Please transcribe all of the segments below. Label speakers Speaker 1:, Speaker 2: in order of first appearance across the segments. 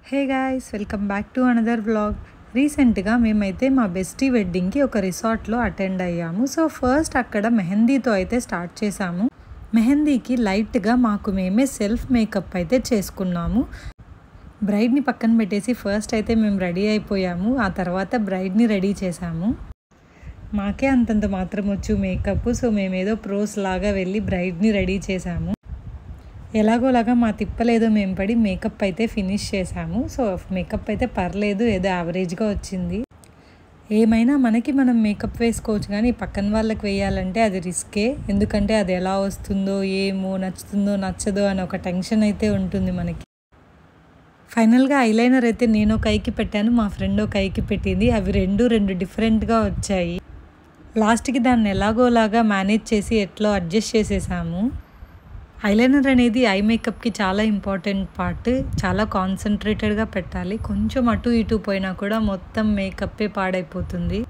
Speaker 1: Hey guys, welcome back to another vlog. రీసెంట్గా మేమైతే మా బెస్టీ వెడ్డింగ్కి ఒక రిసార్ట్లో అటెండ్ అయ్యాము. సో ఫస్ట్ అక్కడ మెహందీతో అయితే స్టార్ట్ చేసాము. మెహందీకి లైట్గా మాకు మేమే సెల్ఫ్ మేకప్ అయితే చేసుకున్నాము. బ్రైడ్ని పక్కన పెట్టేసి ఫస్ట్ అయితే మేము రెడీ అయిపోయాము. ఆ తర్వాత బ్రైడ్ని రెడీ చేసాము. మాకే అంతంత మాత్రం వచ్చు మేకప్. సో మేమేదో ప్రోస్ లాగా వెళ్ళి బ్రైడ్ని రెడీ చేసాము. ఎలాగోలాగా మా తిప్పలేదో మేము పడి మేకప్ అయితే ఫినిష్ చేసాము. సో మేకప్ అయితే పర్లేదు, ఏదో యావరేజ్గా వచ్చింది. ఏమైనా మనకి మనం మేకప్ వేసుకోవచ్చు, కానీ పక్కన వాళ్ళకి వేయాలంటే అది రిస్కే. ఎందుకంటే అది ఎలా వస్తుందో ఏమో, నచ్చుతుందో నచ్చదో అని ఒక టెన్షన్ అయితే ఉంటుంది మనకి. ఫైనల్గా ఐలైనర్ అయితే నేను ఒక ఐకి పెట్టాను, మా ఫ్రెండ్ ఒక ఐకి పెట్టింది. అవి రెండు డిఫరెంట్గా వచ్చాయి. లాస్ట్కి దాన్ని ఎలాగోలాగా మేనేజ్ చేసి ఎట్లో అడ్జస్ట్ చేసేసాము. ఐలైనర్ అనేది ఐ మేకప్కి చాలా ఇంపార్టెంట్ పార్ట్. చాలా కాన్సన్ట్రేటెడ్గా పెట్టాలి. కొంచెం అటు ఇటు పోయినా కూడా మొత్తం మేకప్పే పాడైపోతుంది.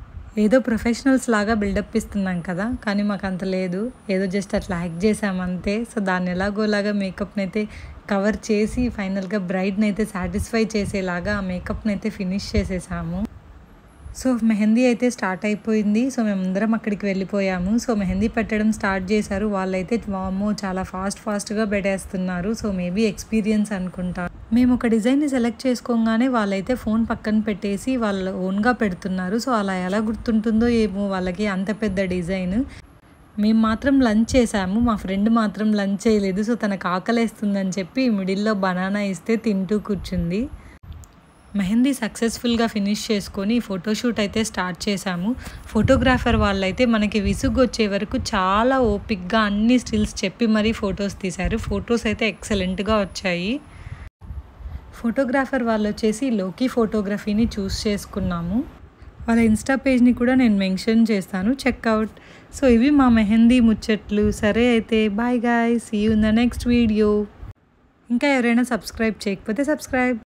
Speaker 1: ఏదో ప్రొఫెషనల్స్ లాగా బిల్డప్ ఇస్తున్నాం కదా, కానీ మాకు అంత లేదు. ఏదో జస్ట్ అట్లా యాక్ట్ చేసామంతే. సో దాన్ని ఎలాగోలాగా మేకప్ని అయితే కవర్ చేసి ఫైనల్గా బ్రైడ్ని అయితే సాటిస్ఫై చేసేలాగా ఆ మేకప్ని అయితే ఫినిష్ చేసేసాము. సో మెహందీ అయితే స్టార్ట్ అయిపోయింది. సో మేమందరం అక్కడికి వెళ్ళిపోయాము. సో మెహందీ పెట్టడం స్టార్ట్ చేశారు. వాళ్ళైతే వామ్మో చాలా ఫాస్ట్గా పెట్టేస్తున్నారు. సో మేబీ ఎక్స్పీరియన్స్ అనుకుంటా. మేము ఒక డిజైన్ని సెలెక్ట్ చేసుకోగానే వాళ్ళైతే ఫోన్ పక్కన పెట్టేసి వాళ్ళు ఓన్గా పెడుతున్నారు. సో అలా ఎలా గుర్తుంటుందో ఏమో వాళ్ళకి, అంత పెద్ద డిజైన్. మేము మాత్రం లంచ్ చేసాము, మా ఫ్రెండ్ మాత్రం లంచ్ చేయలేదు. సో తనకు ఆకలేస్తుందని చెప్పి మిడిల్లో బనానా ఇస్తే తింటూ కూర్చుంది. మెహందీ సక్సెస్ఫుల్గా ఫినిష్ చేసుకొని ఫోటోషూట్ అయితే స్టార్ట్ చేశాము. ఫోటోగ్రాఫర్ వాళ్ళైతే మనకి విసుగు వచ్చే వరకు చాలా ఓపిక్గా అన్ని స్టిల్స్ చెప్పి మరీ ఫొటోస్ తీశారు. ఫొటోస్ అయితే ఎక్సలెంట్గా వచ్చాయి. ఫోటోగ్రాఫర్ వాళ్ళు వచ్చేసి లోకీ ఫోటోగ్రఫీని చూస్ చేసుకున్నాము. వాళ్ళ ఇన్స్టా పేజ్ని కూడా నేను మెన్షన్ చేస్తాను, చెక్అవుట్. సో ఇవి మా మెహందీ ముచ్చట్లు. సరే అయితే bye guys, see you in the next video. ఇంకా ఎవరైనా సబ్స్క్రైబ్ చేయకపోతే సబ్స్క్రైబ్.